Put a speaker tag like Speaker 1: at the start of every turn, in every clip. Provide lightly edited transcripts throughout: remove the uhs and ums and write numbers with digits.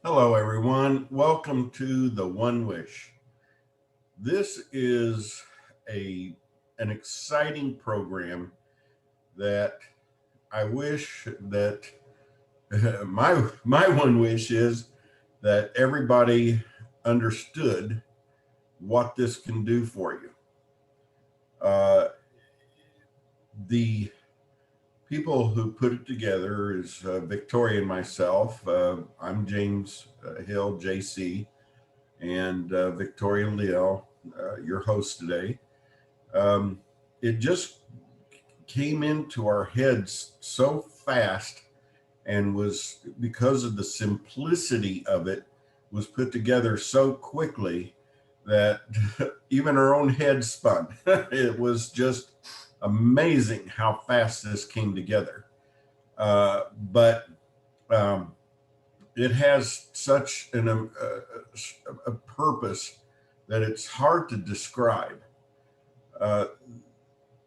Speaker 1: Hello, everyone. Welcome to TheOneWish. This is an exciting program that I wish that my one wish is that everybody understood what this can do for you. Uh, the people who put it together is Victoria and myself. I'm James Hill, JC, and Victoria Leal, your host today. Um, it just came into our heads so fast and was because of the simplicity of it was put together so quickly that even our own heads spun. It was just amazing how fast this came together. But um, it has such a purpose that it's hard to describe. Uh,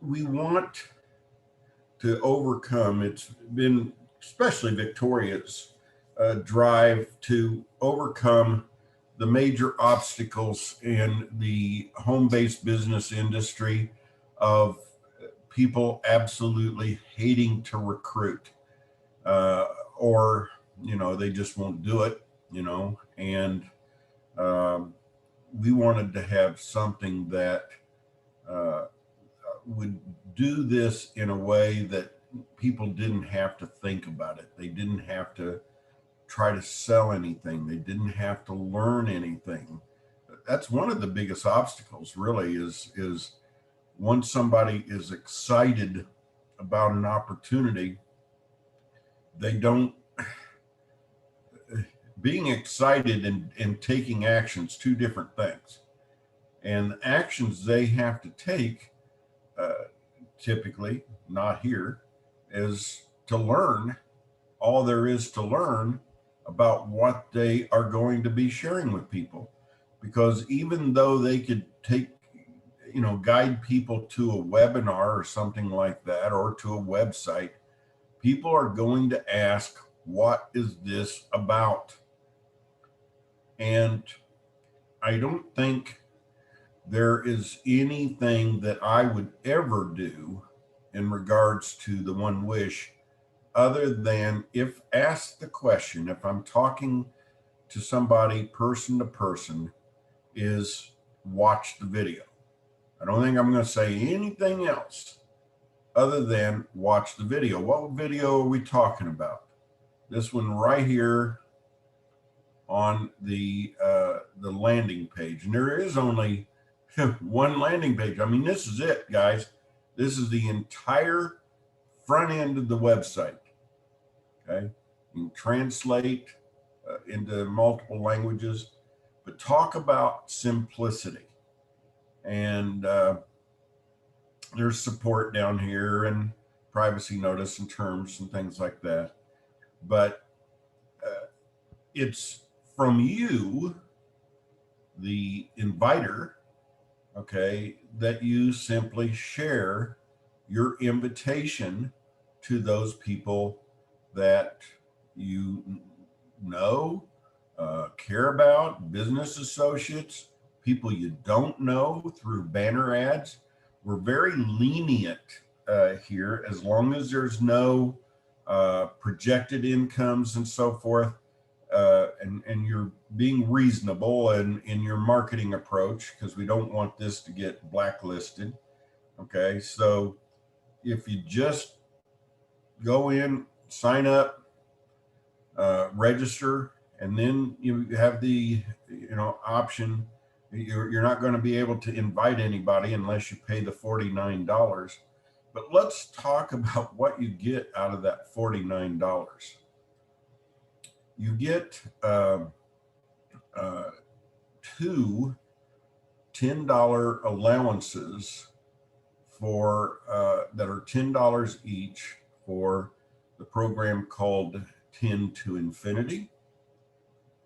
Speaker 1: we want to overcome, it's been especially Victoria's drive to overcome the major obstacles in the home-based business industry of people absolutely hating to recruit, uh, or they just won't do it, and um, we wanted to have something that uh, would do this in a way that people didn't have to think about it. They didn't have to try to sell anything. They didn't have to learn anything. That's one of the biggest obstacles, really, is once somebody is excited about an opportunity, they don't being excited and taking actions, two different things. And the actions they have to take, uh, typically not here, is to learn all there is to learn about what they are going to be sharing with people. Because even though they could guide people to a webinar or something like that, or to a website, people are going to ask, what is this about? And I don't think there is anything that I would ever do in regards to the One Wish other than, if asked the question, if I'm talking to somebody person to person, is watch the video. I don't think I'm going to say anything else other than watch the video. What video are we talking about? This one right here on the landing page, and there is only one landing page. I mean, this is it, guys. This is the entire front end of the website. Okay, you can translate into multiple languages, but talk about simplicity. And there's support down here and privacy notice and terms and things like that. But it's from you, the inviter, okay, that you simply share your invitation to those people that you know, care about, business associates, people you don't know, through banner ads. We're very lenient here, as long as there's no projected incomes and so forth, and you're being reasonable in your marketing approach, because we don't want this to get blacklisted. Okay, so if you just go in, sign up, register, and then you have the option. You're not going to be able to invite anybody unless you pay the $49. But let's talk about what you get out of that $49. You get two $10 allowances for that are $10 each for the program called 10 to Infinity.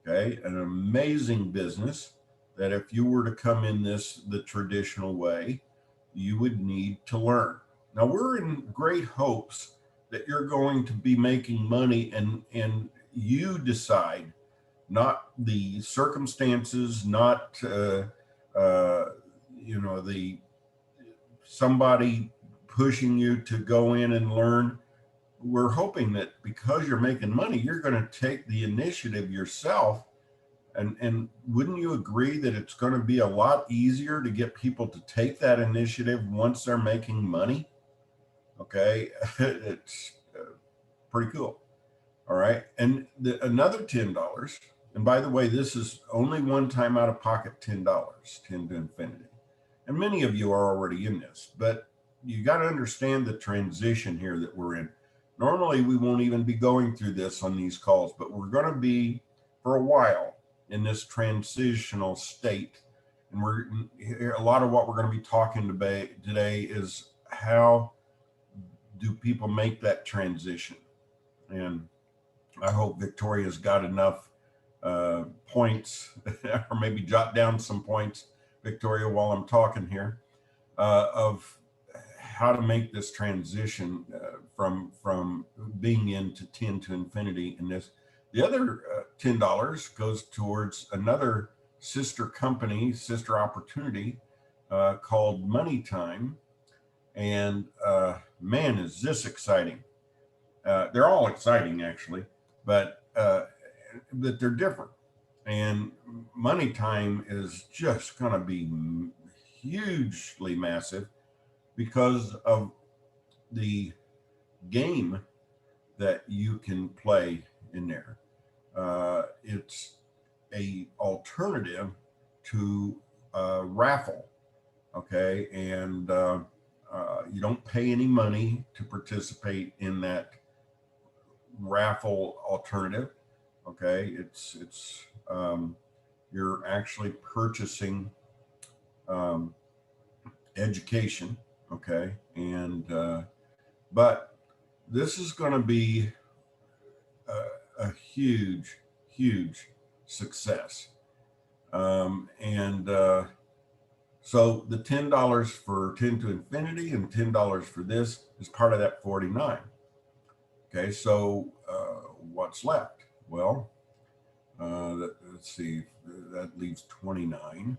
Speaker 1: Okay, an amazing business that if you were to come in the traditional way, you would need to learn. Now, we're in great hopes that you're going to be making money, and you decide not the circumstances, not the somebody pushing you to go in and learn. We're hoping that because you're making money, you're going to take the initiative yourself. And wouldn't you agree that it's going to be a lot easier to get people to take that initiative once they're making money? Okay, it's pretty cool. All right, and another $10. And by the way, this is only one time out of pocket $10, 10 to infinity. And many of you are already in this, but you got to understand the transition here that we're in. Normally, we won't even be going through this on these calls, but we're going to be for a while in this transitional state. And a lot of what we're going to be talking today is how do people make that transition. And I hope Victoria's got enough points, or maybe jot down some points, Victoria, while I'm talking here, of how to make this transition from being into 10 to infinity in this. The other $10 goes towards another sister company, sister opportunity called Money Time. And man, is this exciting. They're all exciting, actually, but they're different. And Money Time is just going to be hugely massive because of the game that you can play in there. It's a alternative to a raffle, okay? And you don't pay any money to participate in that raffle alternative, okay? It's you're actually purchasing education, okay? And but this is going to be a huge success. So the $10 for 10 to infinity and $10 for this is part of that 49. Okay, so what's left? Well, let's see, that leaves 29.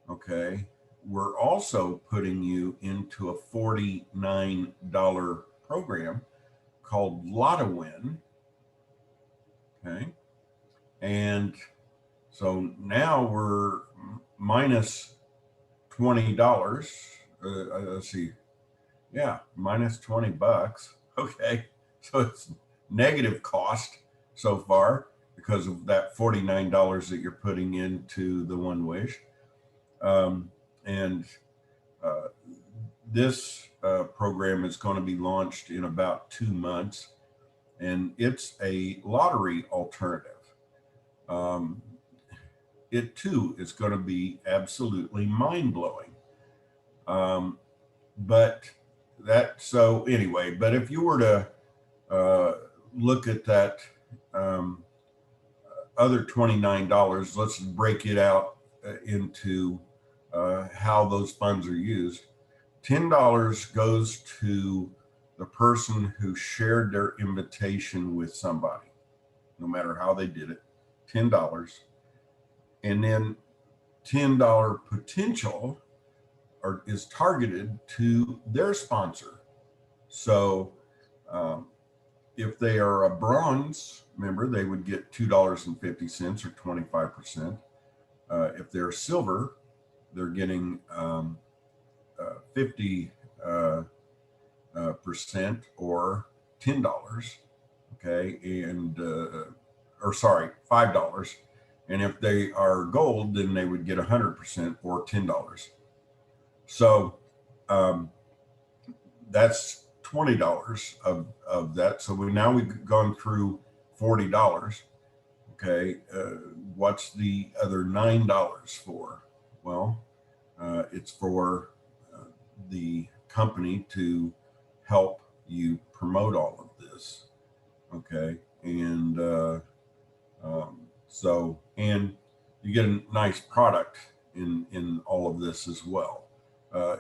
Speaker 1: Okay, we're also putting you into a $49 program called Lotto-Win. Okay, and so now we're minus $20. Let's see, yeah, minus $20. Okay, so it's negative cost so far because of that $49 that you're putting into TheOneWish. And this program is going to be launched in about 2 months, and it's a lottery alternative. It too is going to be absolutely mind-blowing. But if you were to look at that other $29, let's break it out into how those funds are used. $10 goes to the person who shared their invitation with somebody, no matter how they did it, $10. And then $10 potential is targeted to their sponsor. So if they are a bronze member, they would get $2.50 or 25%. If they're silver, they're getting 50% or $10. Okay, and $5. And if they are gold, then they would get 100% or $10. So that's $20 of that. So we've gone through $40. Okay, what's the other $9 for? Well, it's for the company to help you promote all of this. Okay, and and you get a nice product in all of this as well.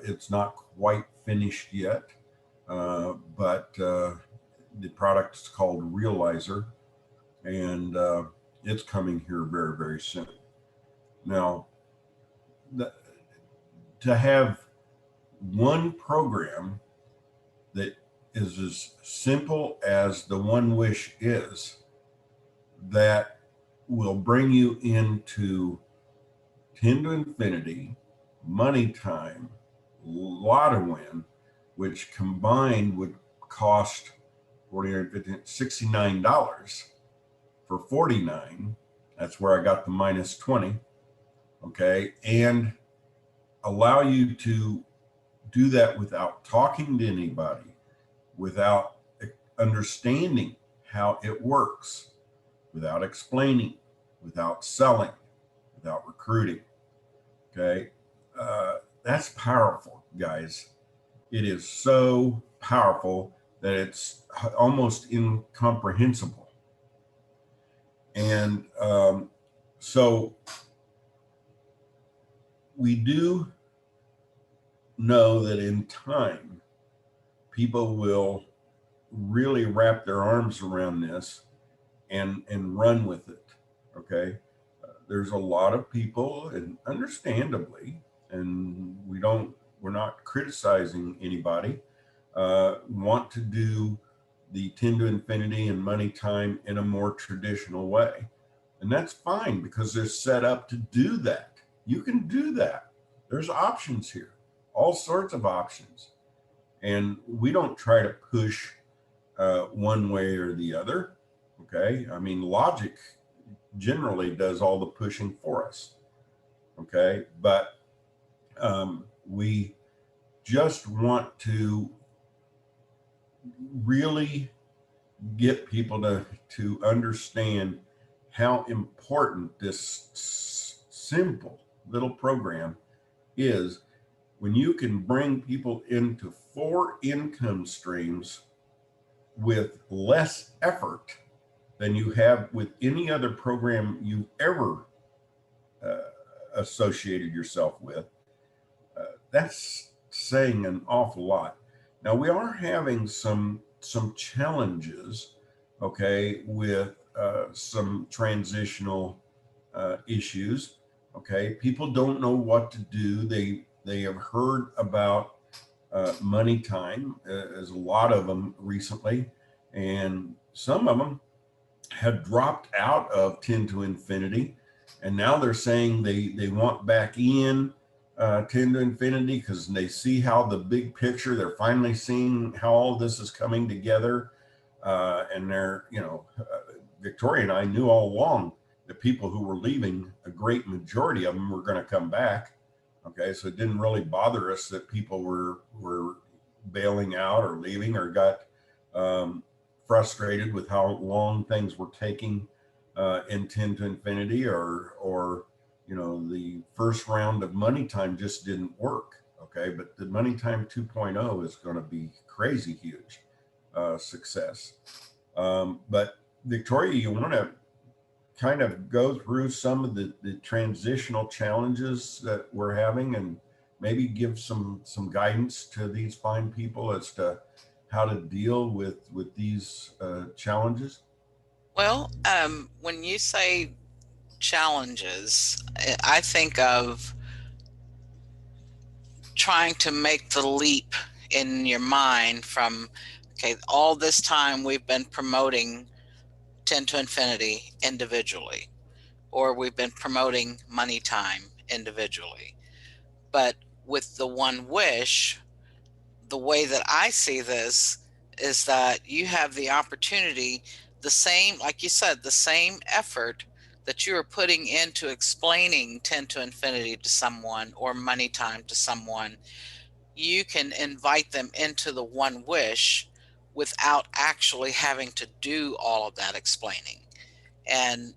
Speaker 1: It's not quite finished yet, but the product is called Realizer, and It's coming here very, very soon. Now, the, to have one program that is as simple as TheOneWish is, that will bring you into 10 to infinity, money time, lot of win, which combined would cost $69 for 49. That's where I got the minus 20. Okay. And allow you to do that without talking to anybody, without understanding how it works, without explaining, without selling, without recruiting. Okay. That's powerful, guys. It is so powerful that it's almost incomprehensible. And so we do know that in time, people will really wrap their arms around this and run with it. Okay. There's a lot of people, and understandably, and we're not criticizing anybody, want to do the 10 to infinity and money time in a more traditional way. And that's fine because they're set up to do that. You can do that. There's options here, all sorts of options. And we don't try to push one way or the other. Okay. I mean, logic generally does all the pushing for us. Okay. But we just want to really get people to understand how important this simple little program is, when you can bring people into 4 income streams with less effort than you have with any other program you've ever associated yourself with. That's saying an awful lot. Now, we are having some challenges, okay, with some transitional issues. Okay, people don't know what to do. They have heard about money time, as a lot of them recently, and some of them had dropped out of 10 to infinity, and now they're saying they want back in 10 to infinity because they see how the big picture, they're finally seeing how all this is coming together. And they're, Victoria and I knew all along the people who were leaving, a great majority of them were going to come back. Okay, so it didn't really bother us that people were bailing out or leaving, or got frustrated with how long things were taking in 10 to infinity, or the first round of money time just didn't work. Okay, but the money time 2.0 is going to be crazy huge success. But Victoria, you want to kind of go through some of the transitional challenges that we're having, and maybe give some guidance to these fine people as to how to deal with these challenges?
Speaker 2: Well, when you say challenges, I think of trying to make the leap in your mind from, okay, all this time we've been promoting 10 to infinity individually, or we've been promoting money time individually. But with TheOneWish, the way that I see this is that you have the opportunity, the same, like you said, the same effort that you are putting into explaining 10 to infinity to someone or money time to someone, you can invite them into TheOneWish without actually having to do all of that explaining. And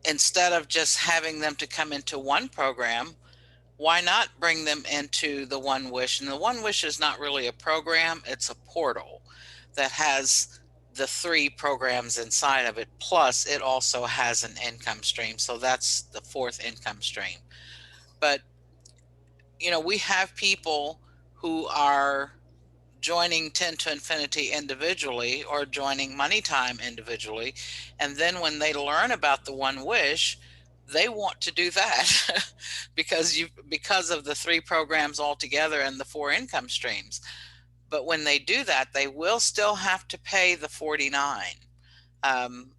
Speaker 2: instead of just having them to come into one program, why not bring them into TheOneWish? And TheOneWish is not really a program, it's a portal that has the 3 programs inside of it. Plus, it also has an income stream. So that's the 4th income stream. But, we have people who are joining 10 to Infinity individually or joining Money Time individually. And then when they learn about the One Wish, they want to do that because of the three programs altogether and the four income streams. But when they do that, they will still have to pay the 49, um,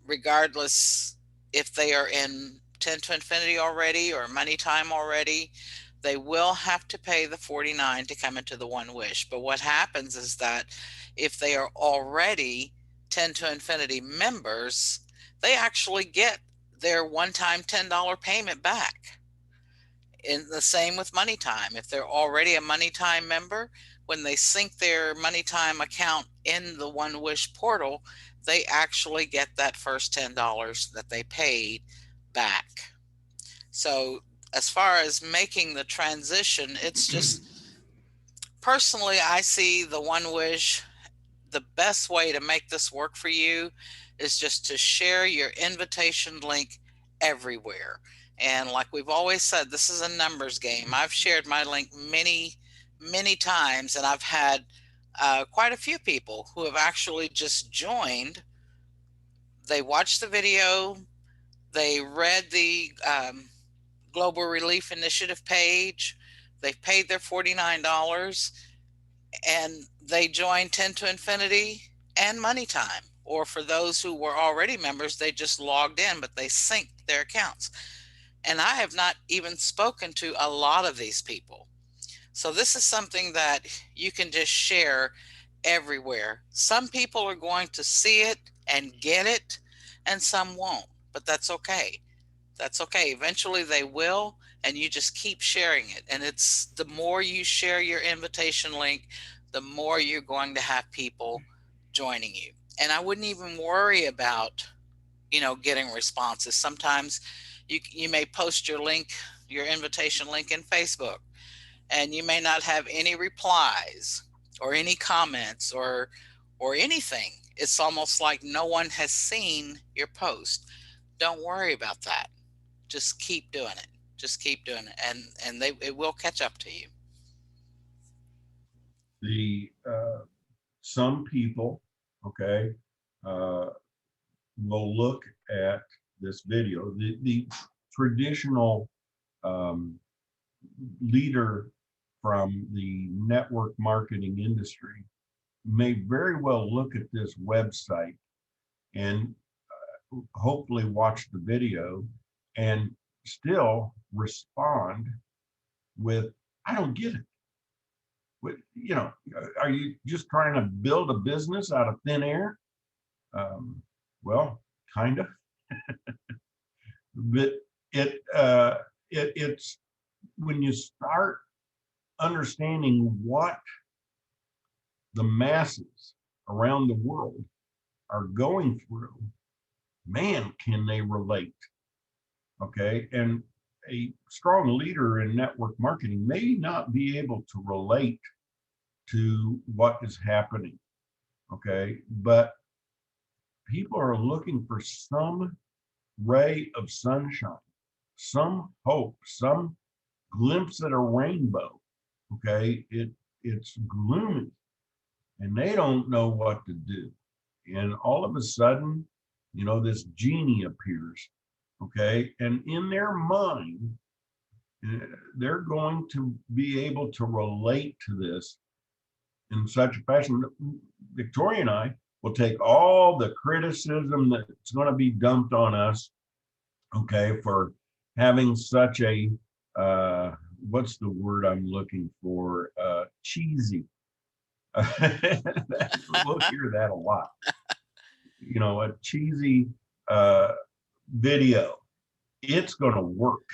Speaker 2: regardless if they are in 10 to Infinity already or Money Time already. They will have to pay the 49 to come into the One Wish. But what happens is that if they are already 10 to Infinity members, they actually get their one-time $10 payment back. In the same with Money Time. If they're already a Money Time member, when they sync their Money Time account in the One Wish portal, they actually get that first $10 that they paid back. So as far as making the transition, it's just, personally, I see the One Wish, the best way to make this work for you is just to share your invitation link everywhere. And like we've always said, this is a numbers game. I've shared my link many times, and I've had quite a few people who have actually just joined. They watched the video, they read the Global Relief Initiative page, they've paid their $49, and they joined 10 to Infinity and Money Time. Or for those who were already members, they just logged in, but they synced their accounts. And I have not even spoken to a lot of these people. So this is something that you can just share everywhere. Some people are going to see it and get it, and some won't, but that's okay. That's okay. Eventually they will, and you just keep sharing it. And it's the more you share your invitation link, the more you're going to have people joining you. And I wouldn't even worry about, getting responses. Sometimes you may post your link, your invitation link in Facebook, and you may not have any replies or any comments or anything. It's almost like no one has seen your post. Don't worry about that. Just keep doing it. Just keep doing it, and it will catch up to you.
Speaker 1: The some people, okay, uh, will look at this video. The traditional um, leader from the network marketing industry may very well look at this website and hopefully watch the video and still respond with, I don't get it. Are you just trying to build a business out of thin air? Um, well, kind of, but it's when you start understanding what the masses around the world are going through, man, can they relate? Okay. And a strong leader in network marketing may not be able to relate to what is happening. Okay. But people are looking for some ray of sunshine, some hope, some glimpse at a rainbow. Okay. It's gloomy and they don't know what to do. And all of a sudden, this genie appears. Okay. And in their mind, they're going to be able to relate to this in such a fashion. Victoria and I will take all the criticism that's going to be dumped on us, okay, for having such a, what's the word I'm looking for? Cheesy. We'll hear that a lot. A cheesy video. It's going to work,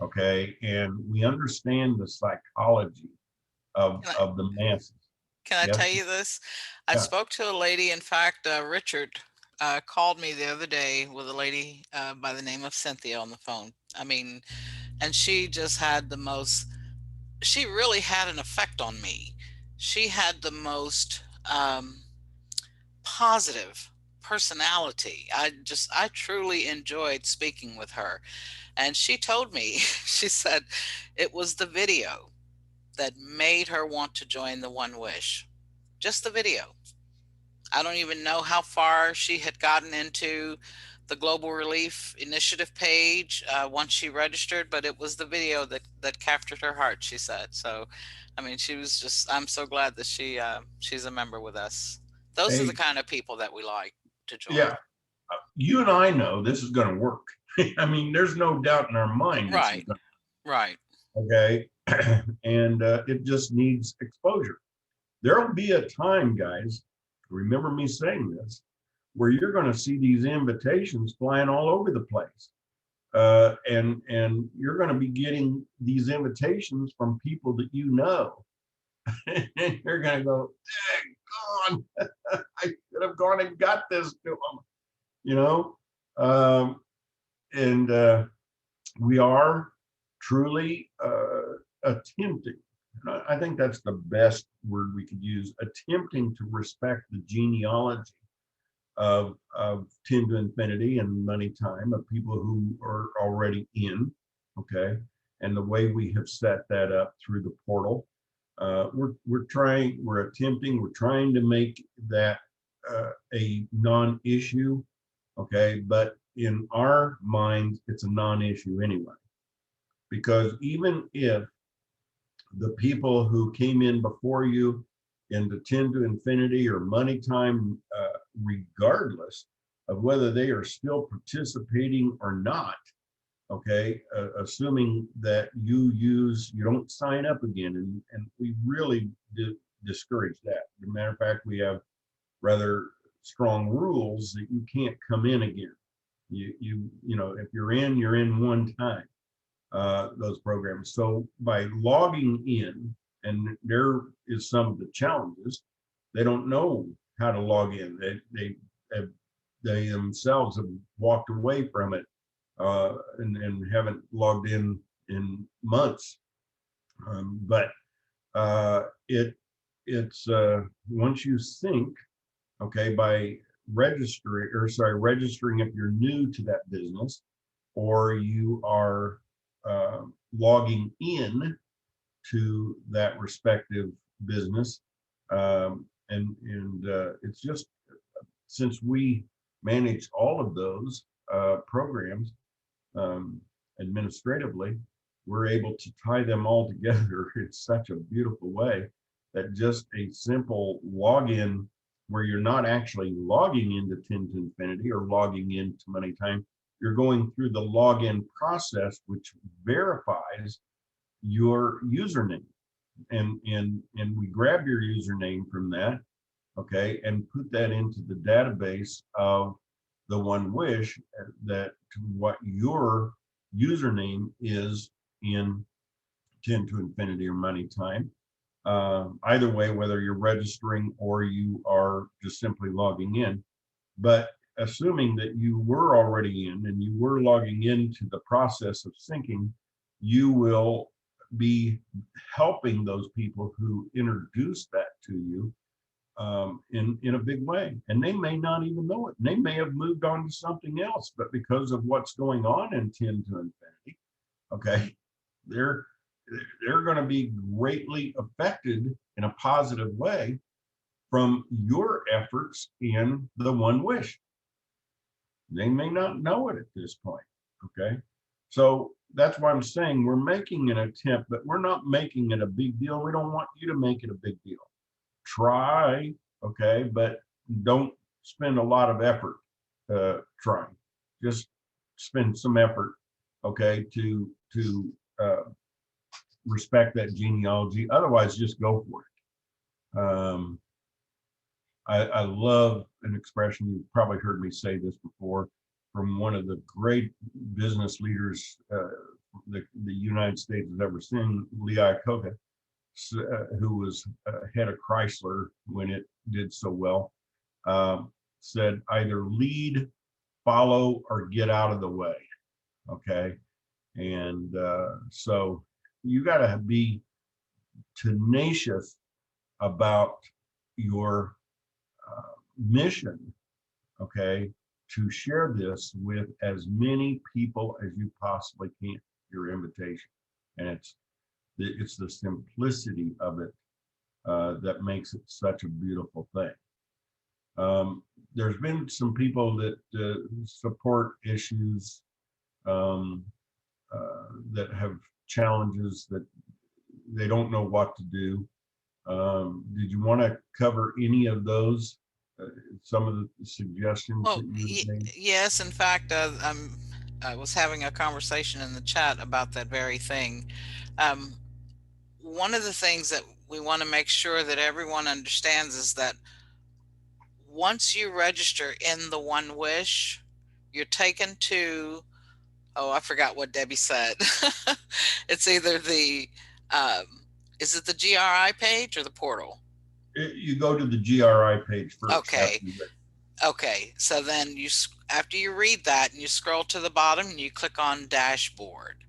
Speaker 1: okay? And we understand the psychology of
Speaker 2: Can I,
Speaker 1: of the masses.
Speaker 2: can I
Speaker 1: Yes,
Speaker 2: tell you this? I
Speaker 1: yeah.
Speaker 2: spoke to a lady. In fact, Richard called me the other day with a lady by the name of Cynthia on the phone. I mean, and she just had the most, she really had an effect on me. She had the most positive personality. I truly enjoyed speaking with her. And she told me, she said it was the video that made her want to join the One Wish. just the video. I don't even know how far she had gotten into the Global Relief Initiative page once she registered, but it was the video that captured her heart, she said. So, I mean, she was just, I'm so glad that she's a member with us. Those are the
Speaker 1: Hey,
Speaker 2: kind of people that we like to join.
Speaker 1: yeah, you and I know this is going to work. I mean, there's no doubt in our mind this is
Speaker 2: Right,
Speaker 1: going
Speaker 2: right.
Speaker 1: to, okay? And it just needs exposure. There'll be a time, guys, remember me saying this, where you're going to see these invitations flying all over the place. And you're going to be getting these invitations from people that you know. And you're going to go, dang on, I could have gone and got this to them, you know? Um, and we are truly attempting, I think that's the best word we could use, attempting to respect the genealogy of 10 to infinity and money time, of people who are already in, okay? And the way we have set that up through the portal, we're attempting, we're trying to make that a non-issue, okay? But in our minds, it's a non-issue anyway, because even if the people who came in before you into 10 to infinity or money time, regardless of whether they are still participating or not, okay, assuming that you don't sign up again, and we really discourage that. As a matter of fact, we have rather strong rules that you can't come in again. You know, if you're in one time, those programs. So by logging in, and there is some of the challenges, they don't know how to log in. Have, they themselves have walked away from it, and haven't logged in months. But it's once you sync, okay, by registering if you're new to that business, or you are uh, logging in to that respective business. And it's just, since we manage all of those programs administratively, we're able to tie them all together in such a beautiful way that just a simple login, where you're not actually logging into 10 to infinity or logging into money time, you're going through the login process, which verifies your username. And we grab your username from that, okay, and put that into the database of TheOneWish, that what your username is in 10 to infinity or money time. Either way, whether you're registering or you are just simply logging in. But assuming that you were already in and you were logging into the process of syncing, you will be helping those people who introduced that to you, in a big way. And they may not even know it. They may have moved on to something else, but because of what's going on in 10 to infinity, okay, they're they're going to be greatly affected in a positive way from your efforts in TheOneWish. They may not know it at this point, okay? So that's why I'm saying we're making an attempt, but we're not making it a big deal. We don't want you to make it a big deal. Try, okay, but don't spend a lot of effort trying. Just spend some effort, okay, to respect that genealogy. Otherwise, just go for it. I love an expression, you've probably heard me say this before, from one of the great business leaders the United States has ever seen, Lee Iacocca, who was head of Chrysler when it did so well, said either lead, follow, or get out of the way. Okay. And so you got to be tenacious about your mission, okay, to share this with as many people as you possibly can, your invitation. And it's the simplicity of it that makes it such a beautiful thing. There's been some people that support issues um, that have challenges that they don't know what to do. Did you want to cover any of those? Uh, some of the suggestions
Speaker 2: Well,
Speaker 1: that you made?
Speaker 2: yes. In fact, I was having a conversation in the chat about that very thing. Um, One of the things that we want to make sure that everyone understands is that once you register in the One Wish, you're taken to, oh, I forgot what Debbie said. It's either the, um, is it the GRI page or the portal?
Speaker 1: You go to the GRI page first after
Speaker 2: Okay.
Speaker 1: you
Speaker 2: Okay. So then after you read that and you scroll to the bottom and you click on dashboard.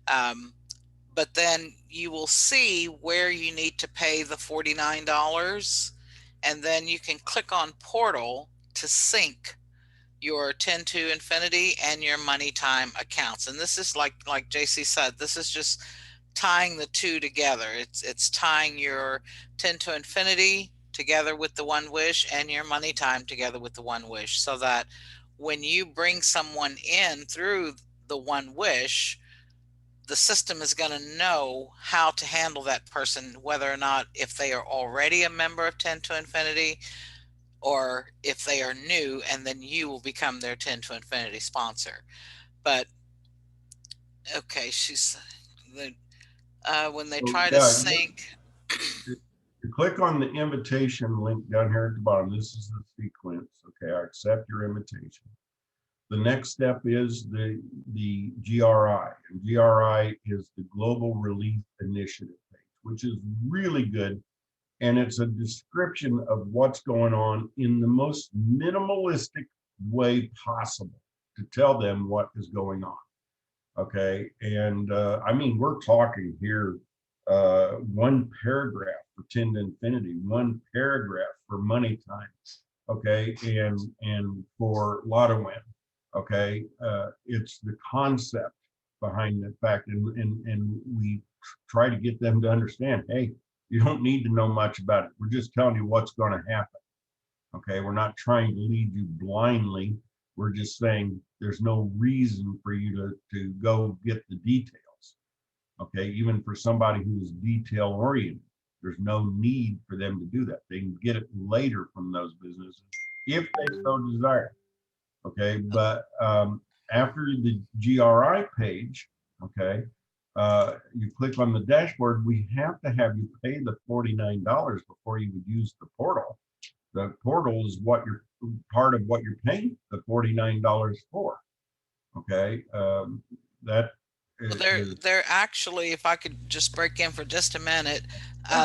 Speaker 2: Um, but then you will see where you need to pay the $49, and then you can click on portal to sync your 10 to infinity and your money time accounts. And this is like JC said, this is just tying the two together. It's tying your 10 to infinity together with the One Wish and your money time together with the One Wish, so that when you bring someone in through the One Wish, the system is going to know how to handle that person, whether or not if they are already a member of 10 to infinity or if they are new, and then you will become their 10 to infinity sponsor. But okay, she's the when they
Speaker 1: So
Speaker 2: try to
Speaker 1: yeah,
Speaker 2: sync.
Speaker 1: you click on the invitation link down here at the bottom. This is the sequence. Okay, I accept your invitation. The next step is the GRI. And GRI is the Global Relief Initiative page, which is really good. And it's a description of what's going on in the most minimalistic way possible to tell them what is going on. Okay. And I mean, we're talking here one paragraph for 10 to infinity, one paragraph for money time. Okay. And for lotto win. Okay. It's the concept behind the fact. And we try to get them to understand, hey, you don't need to know much about it. We're just telling you what's going to happen. Okay, we're not trying to lead you blindly. We're just saying there's no reason for you to go get the details. Okay, even for somebody who is detail oriented, there's no need for them to do that. They can get it later from those businesses if they so desire. Okay, but after the GRI page, okay, you click on the dashboard, we have to have you pay the $49 before you would use the portal. The portal is what you're part of what you're paying the $49 for. Okay, that
Speaker 2: Well,
Speaker 1: is
Speaker 2: they're actually, if I could just break in for just a minute,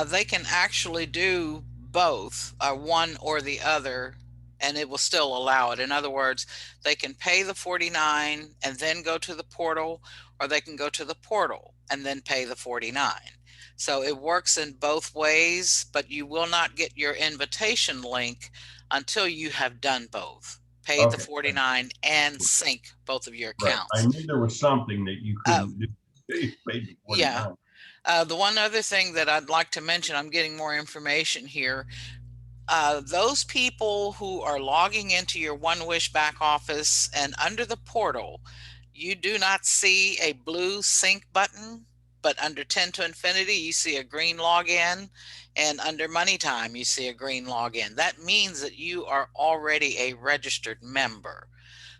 Speaker 2: they can actually do both, one or the other, and it will still allow it. In other words, they can pay the 49 and then go to the portal, or they can go to the portal and then pay the 49. So it works in both ways, but you will not get your invitation link until you have done both, paid the
Speaker 1: okay.
Speaker 2: 49 and sync both of your
Speaker 1: Right. I
Speaker 2: accounts.
Speaker 1: knew there was something that you
Speaker 2: Uh,
Speaker 1: couldn't do. You paid the
Speaker 2: yeah.
Speaker 1: 49.
Speaker 2: The one other thing that I'd like to mention, I'm getting more information here. Those people who are logging into your One Wish back office and under the portal, you do not see a blue sync button, but under 10 to infinity, you see a green login, and under money time, you see a green login. That means that you are already a registered member.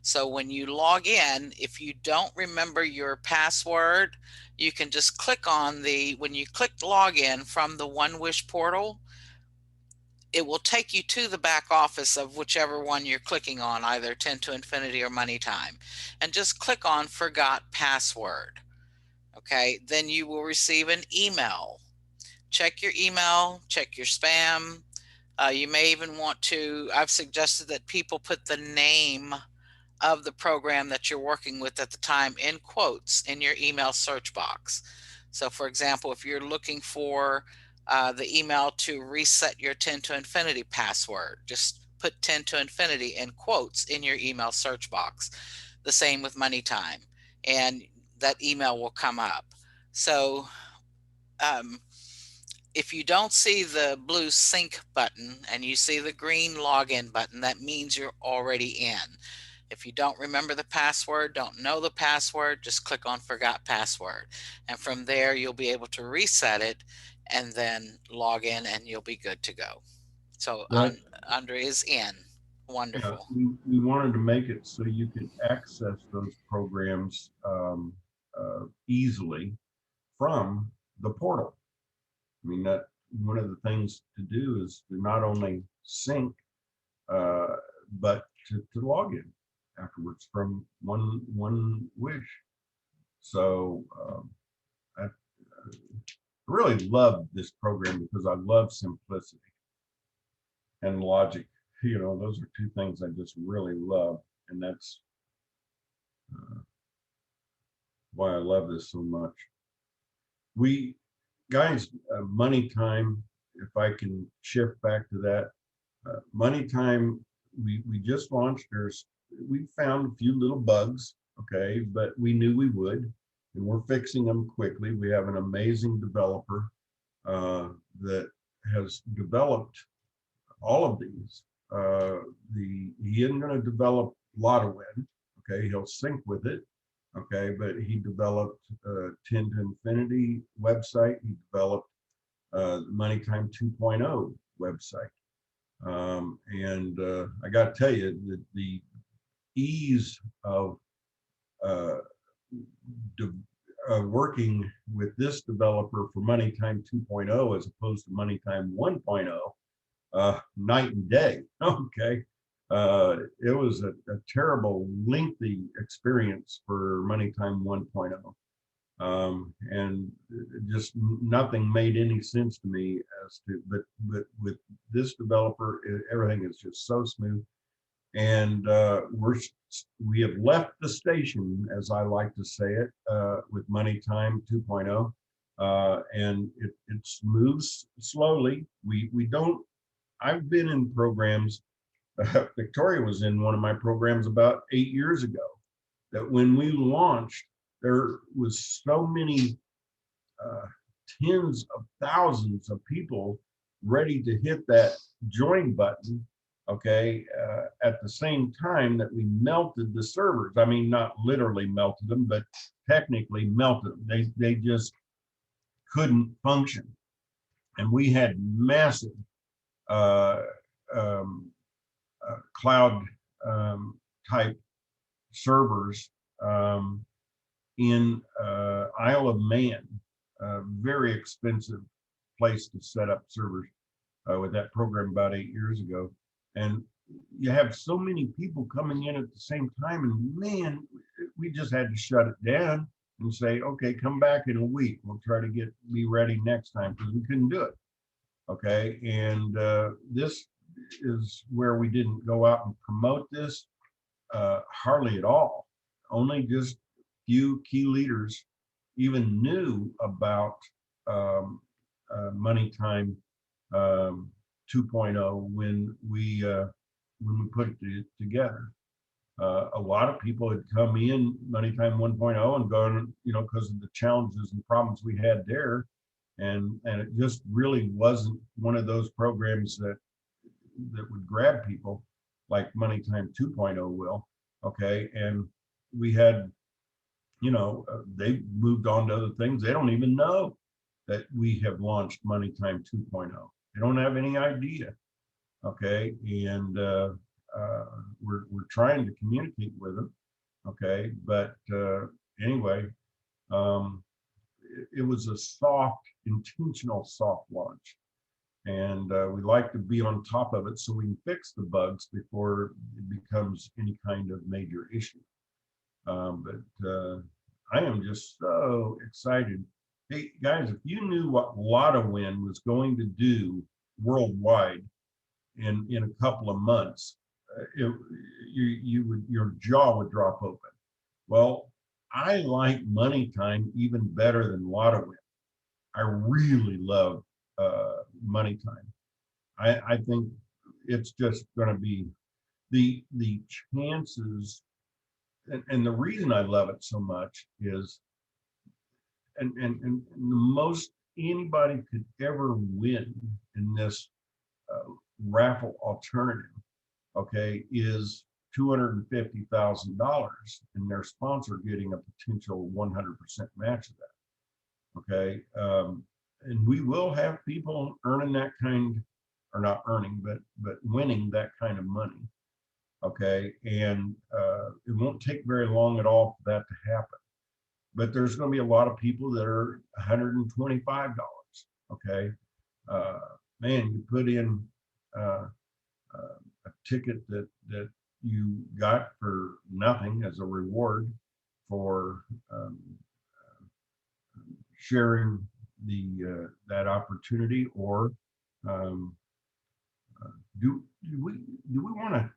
Speaker 2: So when you log in, if you don't remember your password, you can just click on when you click login from the One Wish portal, it will take you to the back office of whichever one you're clicking on, either 10 to infinity or money time, and just click on forgot password. Okay, then you will receive an email. Check your email, check your spam. You may even want to, I've suggested that people put the name of the program that you're working with at the time in quotes in your email search box. So, for example, if you're looking for the email to reset your 10 to infinity password, just put 10 to infinity in quotes in your email search box. The same with money time, and that email will come up. So, um, if you don't see the blue sync button and you see the green login button, that means you're already in. If you don't remember the password, don't know the password, just click on forgot password. And from there, you'll be able to reset it and then log in and you'll be good to go. So
Speaker 1: Right.
Speaker 2: Andre is in.
Speaker 1: Yeah,
Speaker 2: Wonderful.
Speaker 1: we wanted to make it so you could access those programs easily from the portal. I mean, that one of the things to do is to not only sync, uh, but to log in afterwards from one wish. So I really love this program because I love simplicity and logic. You know, those are two things I just really love, and that's uh, why I love this so much. We guys, money time. If I can shift back to that, money time. We just launched. We found a few little bugs, okay, but we knew we would, and we're fixing them quickly. We have an amazing developer that has developed all of these. He isn't going to develop LottoWin, okay? He'll sync with it, okay? But he developed 10 to Infinity website. He developed Money Time 2.0 website. And I got to tell you that the ease of uh, de- working with this developer for Money Time 2.0 as opposed to Money Time 1.0, night and day. Okay. It was a terrible, lengthy experience for Money Time 1.0. And just nothing made any sense to me as to, but with this developer, everything is just so smooth. And we have left the station, as I like to say it, with Money Time 2.0. And it moves slowly. We don't. I've been in programs. Victoria was in one of my programs about 8 years ago. That when we launched, there was so many uh, tens of thousands of people ready to hit that join button, okay, at the same time that we melted the servers. I mean, not literally melted them, but technically melted them. They just couldn't function. And we had massive uh, um, cloud type servers um, in Isle of Man, very expensive place to set up servers with that program about 8 years ago. And you have so many people coming in at the same time, and man, we just had to shut it down and say, okay, come back in a week. We'll try to be ready next time because we couldn't do it. Okay, and this is where we didn't go out and promote this hardly at all. Only just few key leaders even knew about um, Money Time um, 2.0 when we put it together. A lot of people had come in Money Time 1.0 and gone, you know, because of the challenges and problems we had there, and it just really wasn't one of those programs that would grab people like Money Time 2.0 will. Okay, and we had, you know, they moved on to other things. They don't even know that we have launched Money Time 2.0. They don't have any idea. Okay, and we're trying to communicate with them. Okay, but anyway, um, it was a soft, intentional soft launch, and we like to be on top of it so we can fix the bugs before it becomes any kind of major issue. But I am just so excited. Hey guys, if you knew what LottoWin was going to do worldwide in a couple of months, you would, your jaw would drop open. Well, I like Money Time even better than LottoWin. I really love Money Time. I think it's just going to be the chances, and the reason I love it so much is, and the most anybody could ever win in this raffle alternative, okay, is $250,000, and their sponsor getting a potential 100% match of that. Okay, and we will have people earning that kind, or not earning, but winning that kind of money. Okay, and it won't take very long at all for that to happen. But there's going to be a lot of people that are $125. Okay, uh, man, you put in uh, a ticket that you got for nothing as a reward for sharing that opportunity, or um, do we want to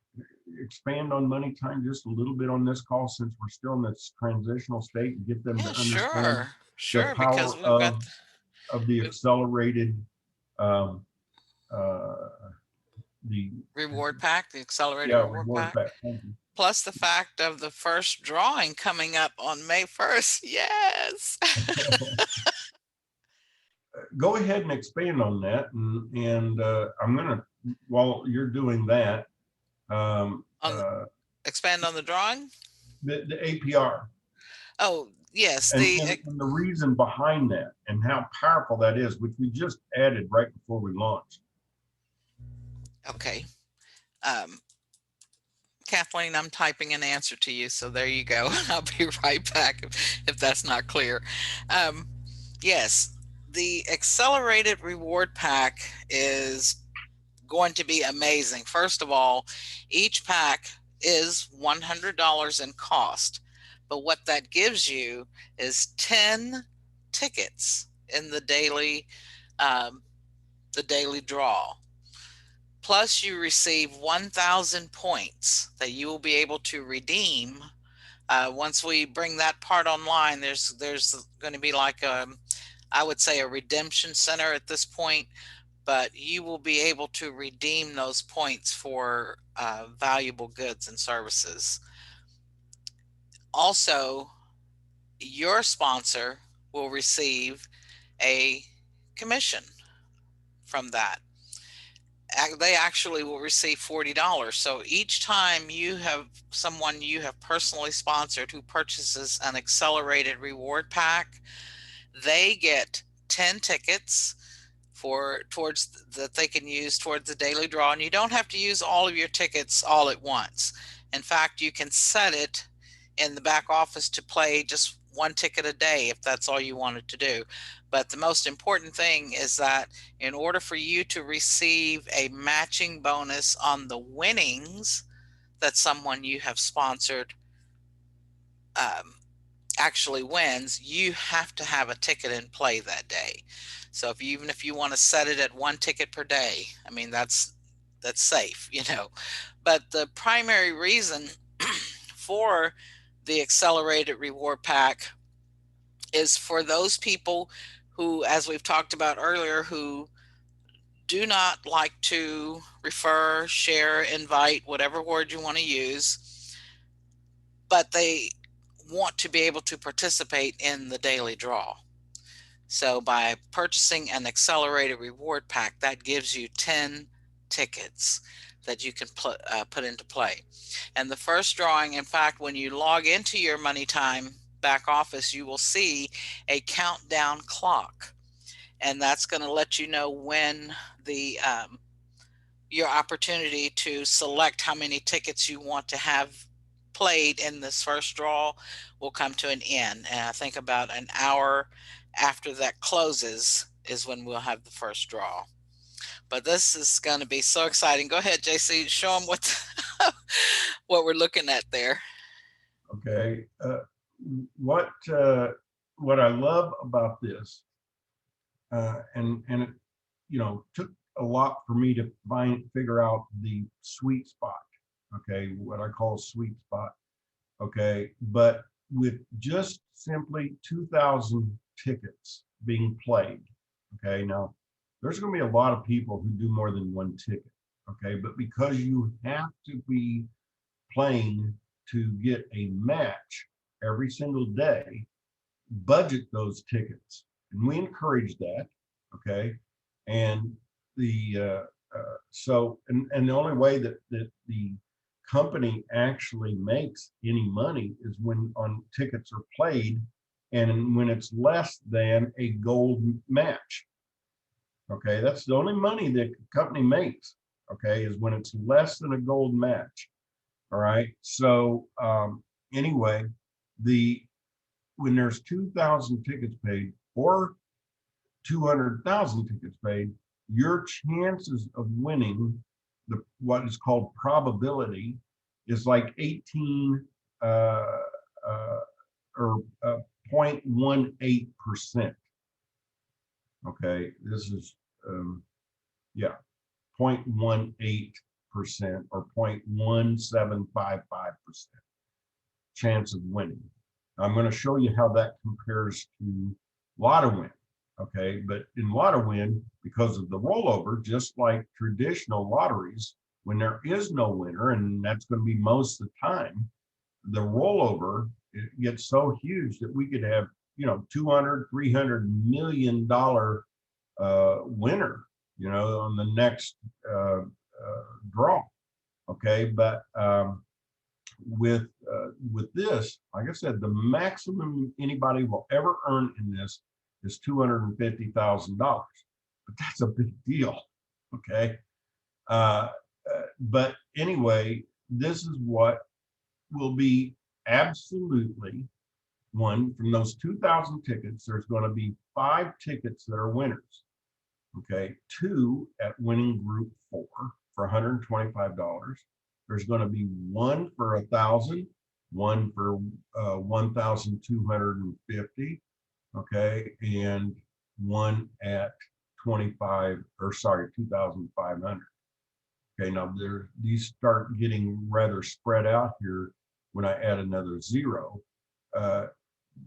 Speaker 1: expand on money time just a little bit on this call, since we're still in this transitional state, and get them
Speaker 2: Yeah,
Speaker 1: to understand
Speaker 2: sure.
Speaker 1: the
Speaker 2: Sure, because
Speaker 1: power
Speaker 2: we've got
Speaker 1: of the
Speaker 2: the
Speaker 1: accelerated um, uh, the
Speaker 2: reward pack, the accelerated
Speaker 1: yeah,
Speaker 2: reward
Speaker 1: reward
Speaker 2: pack,
Speaker 1: back. Thank you.
Speaker 2: plus the fact of the first drawing coming up on May 1st. Yes.
Speaker 1: Go ahead and expand on that, and I'm gonna, while you're doing that, um,
Speaker 2: On expand on the drawing.
Speaker 1: the APR,
Speaker 2: Oh, yes,
Speaker 1: and,
Speaker 2: the
Speaker 1: and the reason behind that, and how powerful that is, which we just added right before we launched.
Speaker 2: okay. Um, Kathleen, I'm typing an answer to you, so there you go. I'll be right back if that's not clear. Um, yes, the accelerated reward pack is going to be amazing. First of all, each pack is $100 in cost, but what that gives you is 10 tickets in um, the daily draw. Plus, you receive 1,000 points that you will be able to redeem. Once we bring that part online, there's going to be like I would say a redemption center at this point, but you will be able to redeem those points for valuable goods and services. Also, your sponsor will receive a commission from that. They actually will receive $40. So each time you have someone you have personally sponsored who purchases an accelerated reward pack, they get 10 tickets towards that they can use towards the daily draw, and you don't have to use all of your tickets all at once. In fact, you can set it in the back office to play just one ticket a day if that's all you wanted to do. But the most important thing is that in order for you to receive a matching bonus on the winnings that someone you have sponsored um, actually wins, you have to have a ticket in play that day. So even if you want to set it at one ticket per day, I mean that's safe, you know. But the primary reason for the accelerated reward pack is for those people who, as we've talked about earlier, who do not like to refer, share, invite, whatever word you want to use, but they want to be able to participate in the daily draw. So by purchasing an accelerated reward pack, that gives you 10 tickets that you can put into play. And the first drawing, in fact, when you log into your Money Time back office, you will see a countdown clock. And that's going to let you know when the your opportunity to select how many tickets you want to have played in this first draw will come to an end. And I think about an hour after that closes is when we'll have the first draw. But this is going to be so exciting. Go ahead, JC, show them what we're looking at there.
Speaker 1: Okay, what what I love about this, and it, took a lot for me to figure out the sweet spot. Okay, what I call a sweet spot. Okay, but with just simply 2,000 tickets being played. Okay, now there's going to be a lot of people who do more than one ticket. Okay, but because you have to be playing to get a match every single day, budget those tickets. And we encourage that. Okay. And the and the only way that the company actually makes any money is when on tickets are played and when it's less than a gold match. Okay, that's the only money the company makes. Okay, is when it's less than a gold match. All right. So anyway, the when there's 2,000 tickets paid or 200,000 tickets paid, your chances of winning the what is called probability is like 18 uh, uh, or 0.18%. Okay, this is yeah, 0.18% or 0.1755% chance of winning. I'm going to show you how that compares to lotto win. Okay, but in lotto win, because of the rollover, just like traditional lotteries, when there is no winner, and that's going to be most of the time, the rollover it gets so huge that we could have 200 $300 million winner on the next draw. Okay, but with this, like I said, the maximum anybody will ever earn in this is $250,000, but that's a big deal. Okay, uh, but anyway, this is what will be absolutely one from those 2,000 tickets. There's going to be 5 tickets that are winners. Okay, 2 at winning group 4 for $125. There's going to be 1 for 1,000, 1 for 1,250. Okay, and 1 at 2,500. Okay, now these start getting rather spread out here when I add another 0. Uh,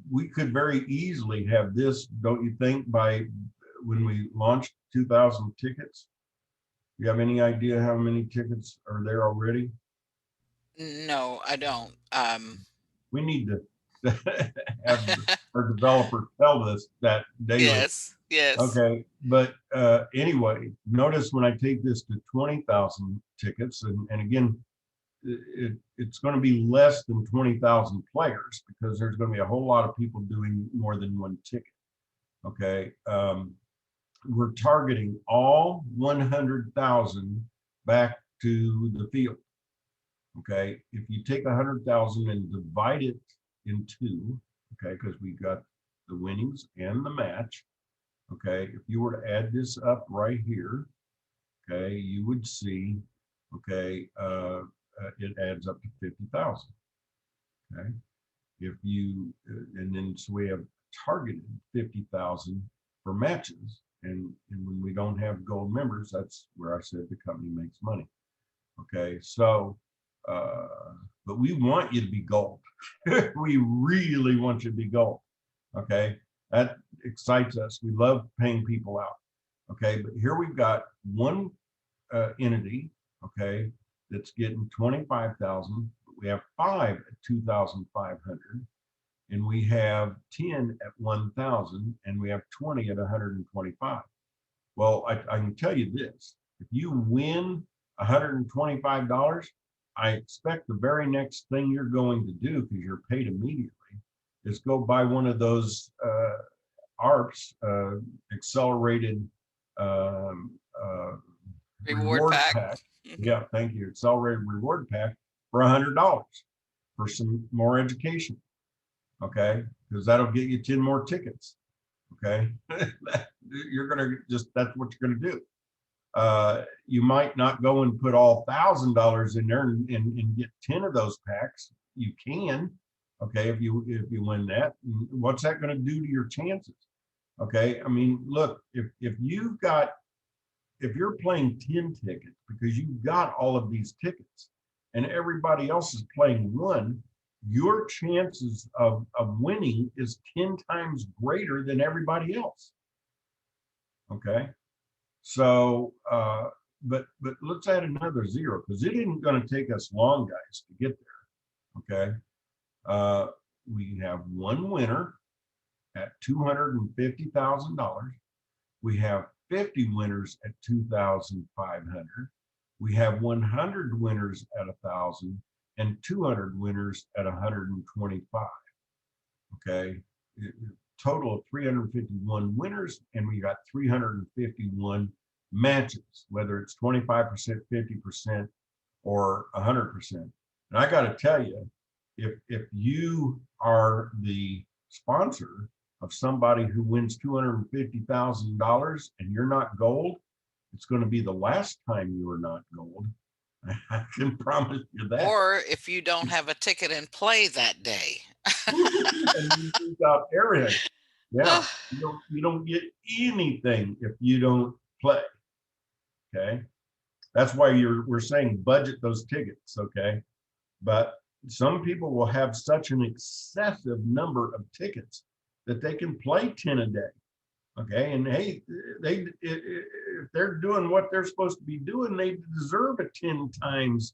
Speaker 1: we could very easily have this, don't you think, by when we launched 2,000 tickets? You have any idea how many tickets are there already?
Speaker 2: No, I don't.
Speaker 1: We need to have our developer tell us that daily.
Speaker 2: Yes, yes.
Speaker 1: Okay, but anyway, notice when I take this to 20,000 tickets, and again, it's going to be less than 20,000 players because there's going to be a whole lot of people doing more than one ticket. Okay, we're targeting all 100,000 back to the field. Okay, if you take 100,000 and divide it in 2, okay, because we got the winnings and the match. Okay, if you were to add this up right here, okay, you would see, okay, it adds up to 50,000. Okay, if you and then so we have targeted 50,000 for matches, and when we don't have gold members, that's where I said the company makes money. Okay, so but we want you to be gold. We really want you to be gold. Okay, that excites us. We love paying people out. Okay, but here we've got one entity. Okay, that's getting 25,000. We have 5 at 2,500, and we have 10 at 1,000, and we have 20 at 125. Well, I can tell you this: if you win $125, I expect the very next thing you're going to do, because you're paid immediately, is go buy one of those ARPs, accelerated um, uh,
Speaker 2: Reward
Speaker 1: reward
Speaker 2: pack.
Speaker 1: pack. Yeah, thank you. Accelerated reward pack for $100 for some more education. Okay, because that'll get you 10 more tickets. Okay, you're gonna just that's what you're gonna do. You might not go and put all $1,000 in there and get 10 of those packs. You can, okay, if you win that. What's that going to do to your chances? Okay, I mean, look, if you're playing 10 tickets because you've got all of these tickets and everybody else is playing 1, your chances of winning is 10 times greater than everybody else. Okay. So, but let's add another 0 because it isn't going to take us long, guys, to get there. Okay, we have one winner at $250,000. We have 50 winners at 2,500. We have 100 winners at 1,000 and 200 winners at 125. Okay. Total of 351 winners, and we got 351 matches, whether it's 25%, 50%, or 100%. And I got to tell you, if you are the sponsor of somebody who wins $250,000 and you're not gold, it's going to be the last time you are not gold. I can promise you that.
Speaker 2: Or if you don't have a ticket in play that day.
Speaker 1: And you lose out everything. Yeah, you don't get anything if you don't play. Okay, that's why we're saying budget those tickets. Okay, but some people will have such an excessive number of tickets that they can play 10 a day. Okay, and hey, if they're doing what they're supposed to be doing, they deserve a 10 times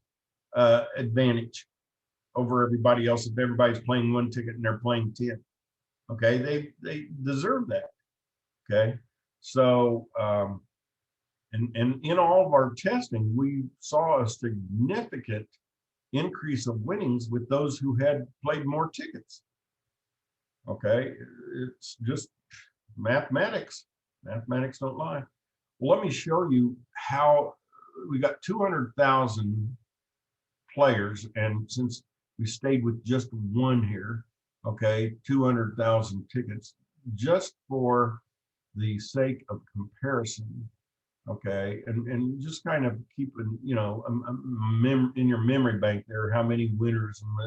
Speaker 1: advantage over everybody else. If everybody's playing one ticket and they're playing 10, okay, they deserve that. Okay, so and in all of our testing, we saw a significant increase of winnings with those who had played more tickets. Okay, it's just mathematics. Mathematics don't lie. Well, let me show you how we got 200,000 players, and since we stayed with just one here, okay, 200,000 tickets, just for the sake of comparison, okay, and just kind of keeping, in your memory bank there, how many winners and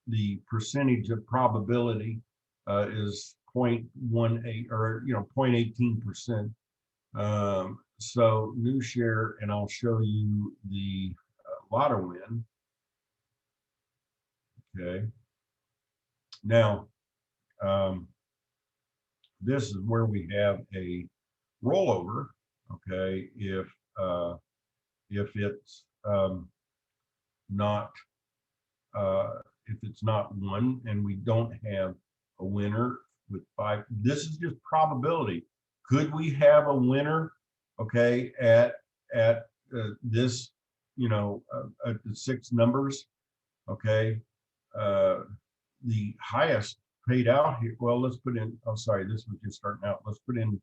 Speaker 1: the percentage of probability is 0.18 or 0.18%. So new share, and I'll show you the lotto win. Okay. Now, this is where we have a rollover. Okay, if it's not if it's not one and we don't have a winner with 5, this is just probability. Could we have a winner? Okay, at this, at the 6 numbers. Okay, the highest paid out here. Well, let's put in. Oh, sorry, this was just starting out. Let's put in.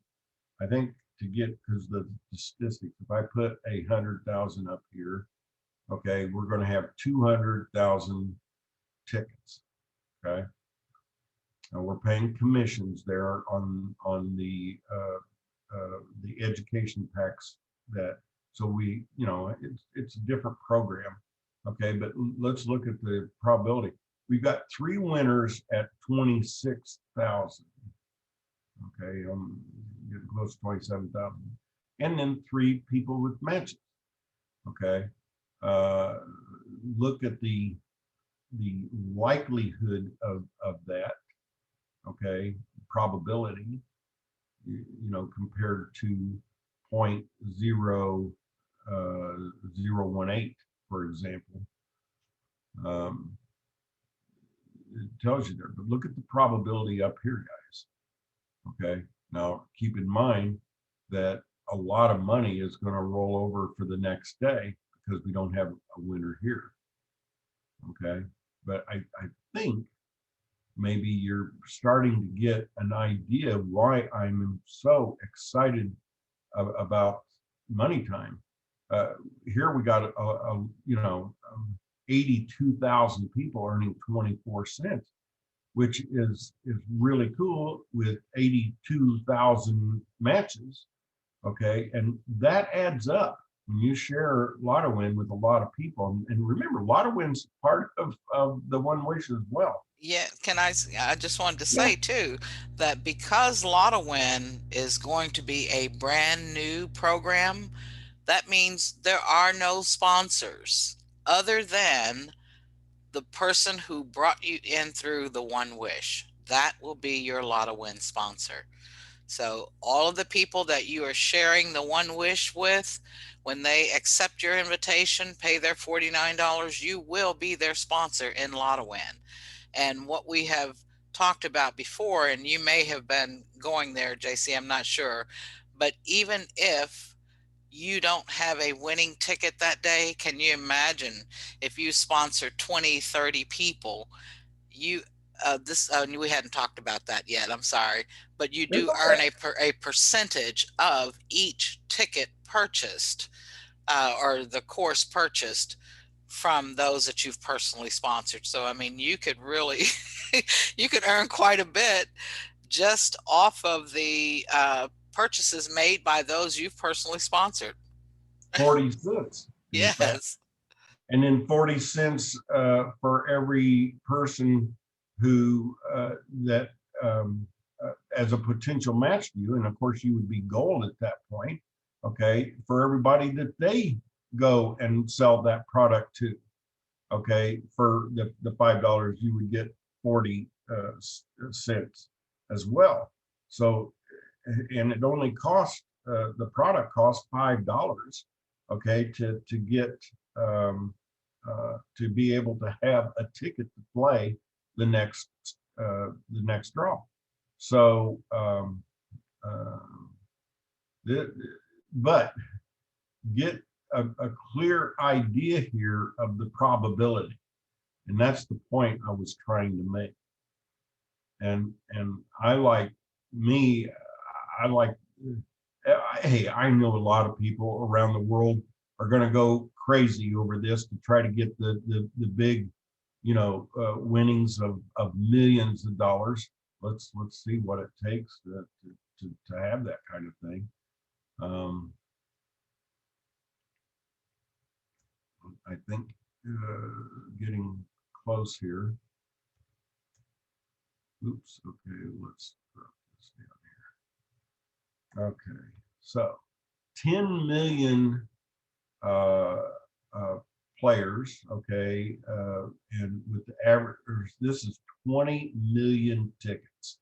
Speaker 1: I think to get, because the statistics. If I put 100,000 up here, okay, we're going to have 200,000 tickets. Okay, and we're paying commissions there on the education tax that. So we, it's a different program. Okay, but let's look at the probability. We've got 3 winners at 26,000. Okay, I'm getting close to 27,000, and then 3 people with matches. Okay, look at the likelihood of that. Okay, probability, compared to 0.0018, for example. It tells you there, but look at the probability up here, guys. Okay, now keep in mind that a lot of money is going to roll over for the next day because we don't have a winner here. Okay, but I think maybe you're starting to get an idea why I'm so excited about money time. Here we got 82,000 people earning 24 cents, which is really cool with 82,000 matches. Okay, and that adds up when you share Lotto Win with a lot of people. And remember, Lotto Win's part of the TheOneWish as well.
Speaker 2: Yeah, I just wanted to say too that because Lotto Win is going to be a brand new program, that means there are no sponsors other than the person who brought you in through TheOneWish. That will be your Lotto Win sponsor. So all of the people that you are sharing TheOneWish with, when they accept your invitation, pay their $49, you will be their sponsor in Lotto Win. And what we have talked about before, and you may have been going there, JC, I'm not sure. But even if you don't have a winning ticket that day, can you imagine if you sponsor 20, 30 people? You this we hadn't talked about that yet. I'm sorry, but you
Speaker 1: It's
Speaker 2: do earn
Speaker 1: okay.
Speaker 2: a percentage of each ticket purchased, or the course purchased from those that you've personally sponsored. So I mean, you could really you could earn quite a bit just off of the purchases made by those you've personally sponsored.
Speaker 1: 40 cents, in fact.
Speaker 2: Yes.
Speaker 1: And then 40 cents for every person who that as a potential match to you. And of course, you would be gold at that point. Okay. For everybody that they go and sell that product to. Okay. For the $5, you would get 40 cents as well. So, and it only costs, the product costs $5, okay, to get, to be able to have a ticket to play the next draw. So, the, but get a clear idea here of the probability, and that's the point I was trying to make. And I like me, I like. Hey, I know a lot of people around the world are going to go crazy over this to try to get the big, winnings of millions of dollars. Let's see what it takes to have that kind of thing. Um, I think getting close here. Oops. Okay, let's drop this down here. Okay, so 10 million uh, uh, players. Okay, and with the average, this is 20 million tickets.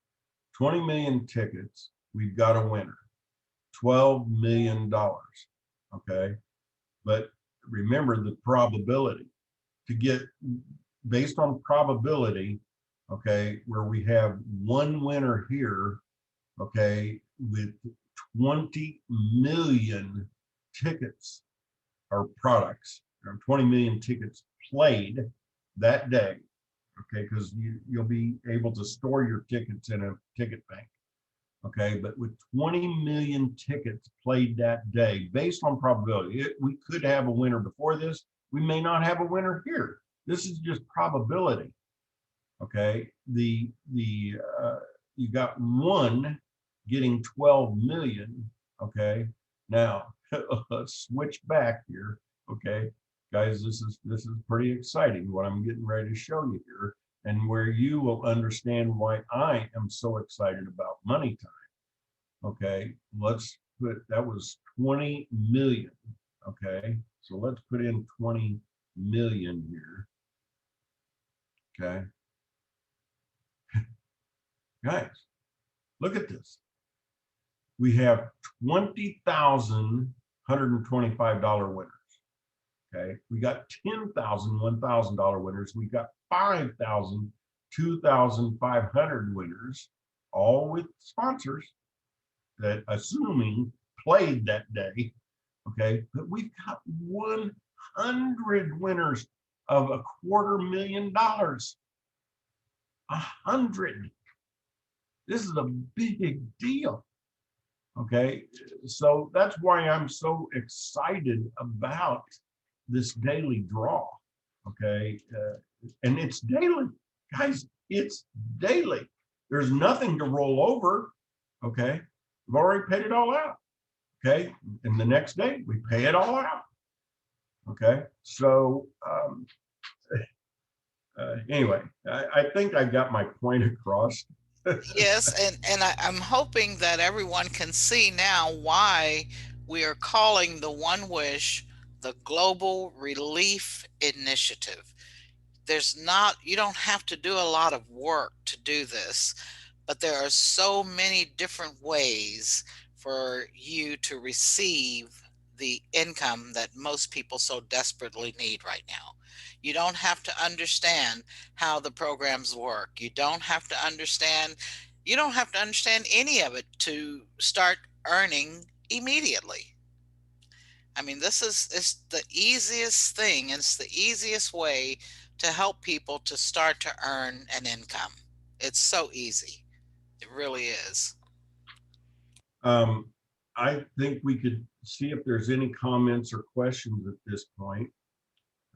Speaker 1: 20 million tickets. We've got a winner. $12 million. Okay, but remember the probability to get based on probability. Okay, where we have one winner here. Okay, with 20 million tickets or products, or 20 million tickets played that day. Okay, because you'll be able to store your tickets in a ticket bank. Okay, but with 20 million tickets played that day, based on probability, we could have a winner before this. We may not have a winner here. This is just probability. Okay, you got one getting 12 million. Okay, now let's switch back here. Okay, guys, this is pretty exciting what I'm getting ready to show you here, and where you will understand why I am so excited about money time. Okay, let's put that was 20 million. Okay, so let's put in 20 million here. Okay, guys, look at this. We have $20,125 winners. Okay, we got 10,000 $1,000 winners. We got 5,000 2,500 winners, all with sponsors that assuming played that day. Okay, but we've got 100 winners of $250,000. 100. This is a big deal. Okay, so that's why I'm so excited about this daily draw. Okay, and it's daily, guys. It's daily. There's nothing to roll over. Okay, we've already paid it all out. Okay, and the next day we pay it all out. Okay, so anyway, I think I got my point across.
Speaker 2: Yes, and I'm hoping that everyone can see now why we are calling the One Wish the Global Relief Initiative. There's not, you don't have to do a lot of work to do this, but there are so many different ways for you to receive the income that most people so desperately need right now. You don't have to understand how the programs work. You don't have to understand any of it to start earning immediately. I mean, this is the easiest thing, and it's the easiest way to help people to start to earn an income. It's so easy. It really is.
Speaker 1: Um, I think we could see if there's any comments or questions at this point.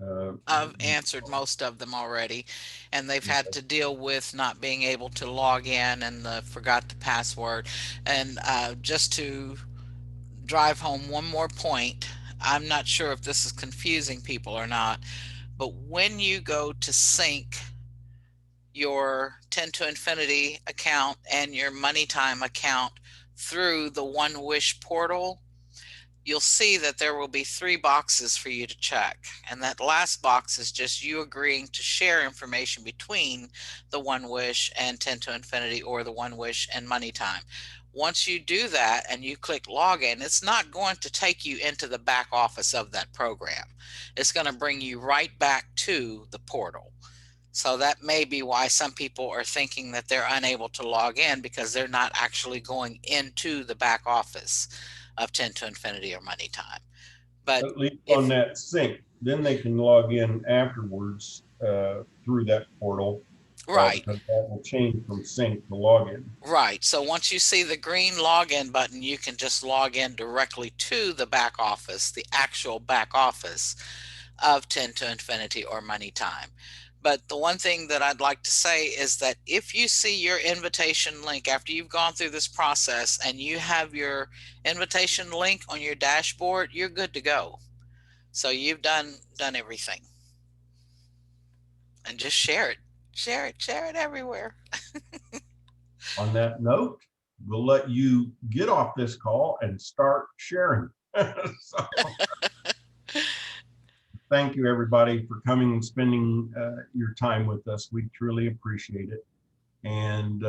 Speaker 1: Uh,
Speaker 2: I've answered most of them already, and they've had to deal with not being able to log in and forgot the password. And just to drive home one more point, I'm not sure if this is confusing people or not, but when you go to sync your 10 to Infinity account and your Money Time account through the OneWish portal, you'll see that there will be 3 boxes for you to check. And that last box is just you agreeing to share information between the OneWish and 10 to Infinity, or the OneWish and Money Time. Once you do that and you click login, it's not going to take you into the back office of that program. It's going to bring you right back to the portal. So that may be why some people are thinking that they're unable to log in, because they're not actually going into the back office of 10 to Infinity or Money Time. But
Speaker 1: at least on
Speaker 2: if
Speaker 1: that sync, then they can log in afterwards through that portal,
Speaker 2: right,
Speaker 1: because that will change from sync to login.
Speaker 2: right. So once you see the green login button, you can just log in directly to the back office, the actual back office of 10 to Infinity or Money Time. But the one thing that I'd like to say is that if you see your invitation link after you've gone through this process and you have your invitation link on your dashboard, you're good to go. So you've done everything. And just share it. Share it everywhere.
Speaker 1: On that note, we'll let you get off this call and start sharing. So, thank you, everybody, for coming and spending your time with us. We truly appreciate it. And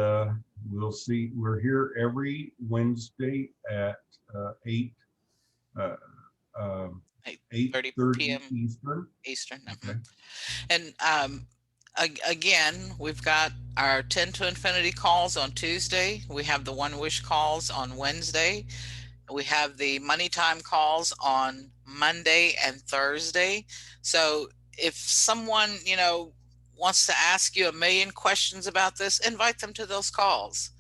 Speaker 1: we'll see. We're here every Wednesday at 8 uh,
Speaker 2: 8:30
Speaker 1: 8:30
Speaker 2: p.m.
Speaker 1: Eastern.
Speaker 2: Eastern.
Speaker 1: Okay.
Speaker 2: And again, we've got our 10 to Infinity calls on Tuesday. We have the OneWish calls on Wednesday. We have the Money Time calls on Monday and Thursday. So if someone, wants to ask you a million questions about this, invite them to those calls.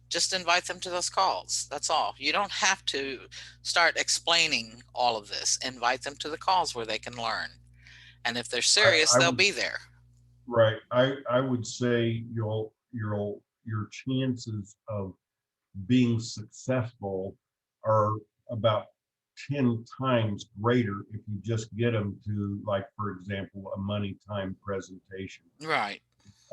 Speaker 2: Just invite them to those calls. That's all. You don't have to start explaining all of this. Invite them to the calls where they can learn. And if they're serious,
Speaker 1: I
Speaker 2: they'll
Speaker 1: would
Speaker 2: be there.
Speaker 1: right. I would say your chances of being successful are about 10 times greater if you just get them to, like, for example, a Money Time presentation,
Speaker 2: Right.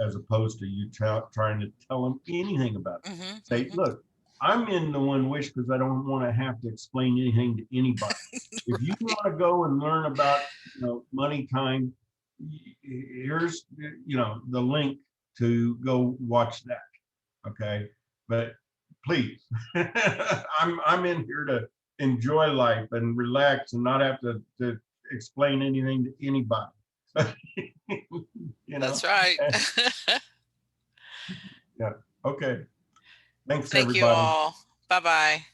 Speaker 1: as opposed to you trying to tell them anything about it.
Speaker 2: Mm-hmm,
Speaker 1: Say,
Speaker 2: mm-hmm.
Speaker 1: look, I'm in the OneWish because I don't want to have to explain anything to anybody. If you want to go and learn about, Money Time, here's, the link to go watch that. Okay, but please, I'm in here to enjoy life and relax and not have to explain anything to anybody. you know.
Speaker 2: That's right.
Speaker 1: Yeah. Okay. Thanks,
Speaker 2: Thank you
Speaker 1: everybody.
Speaker 2: all. Bye bye.